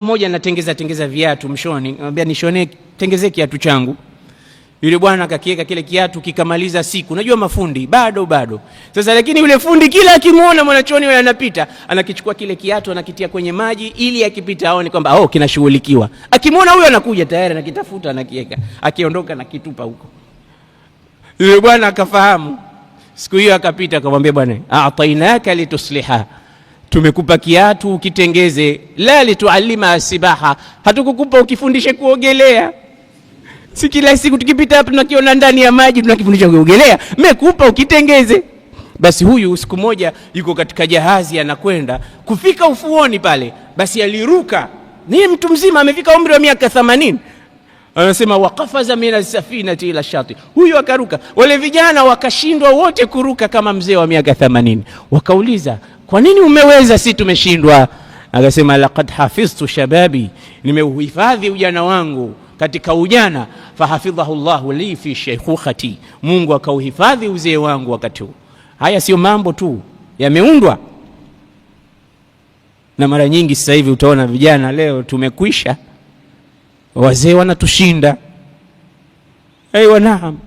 Mmoja anatengeza viatu mshoni, anamwambia nishonee, tengezee kiatu changu. Yule bwana akakiweka kile kiatu, kikamaliza siku. Unajua mafundi bado. Sasa lakini yule fundi kila akimuona mwanachoni yule anapita, anakichukua kile kiatu anakitia kwenye maji ili akipita aone kwamba kinashughulikiwa. Akimuona huyo anakuja tayari anakitafuta anakiweka. Akiondoka na kitupa huko. Yule bwana akafahamu. Siku hiyo akapita akamwambia, bwana, a'tainaka litusliha. Tumekupa kiatu ukitengeze, la lituallima asibaha. Hatukukupa ukifundishe kuogelea. Si kila siku tukipita hapa tunakiona ndani ya maji tunakifundisha kuogelea. Mekupa ukitengeze. Basi huyu siku moja yuko katika jahazi anakwenda, kufika ufuoni pale, basi aliruka. Ni mtu mzima amefika umri wa miaka 80. Anasema waqafaza min as-safinati ila shati. Huyu akaruka. Wale vijana wakashindwa wote kuruka kama mzee wa miaka 80. Wakauliza, kwa nini umeweza, si tumeshindwa? Akasema laqad hafiztu shababi, nimeuhifadhi ujana wangu katika ujana. Fahafidhahu Allahu li fi shaykhukhati, Mungu akauhifadhi uzee wangu wakati huu. Haya sio mambo tu yameundwa. Na mara nyingi sasa hivi utaona vijana leo tumekwisha, wazee wanatushinda. Naam,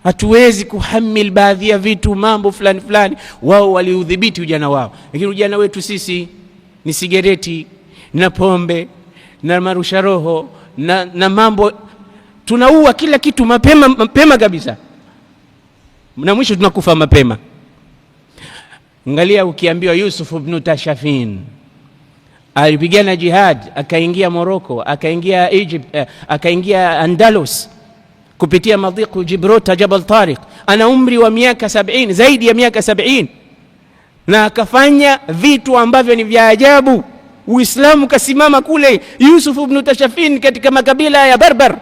hatuwezi kuhamil baadhi ya vitu, mambo fulani. Wao waliudhibiti ujana wao, lakini ujana wetu sisi ni sigareti na pombe na marusha roho na mambo. Tunaua kila kitu mapema kabisa, na mwisho tunakufa mapema. Angalia, ukiambiwa Yusuf ibn Tashafin alipigana jihad, akaingia Morocco, akaingia Egypt, akaingia Andalus kupitia madhiku Gibraltar, Jabal Tariq. Ana umri wa miaka 70, zaidi ya miaka 70, na akafanya vitu ambavyo ni vya ajabu. Uislamu kasimama kule. Yusuf ibn Tashafin katika makabila ya Barbar.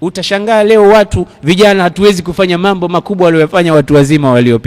Utashangaa leo watu vijana hatuwezi kufanya mambo makubwa waliyofanya watu wazima waliopita.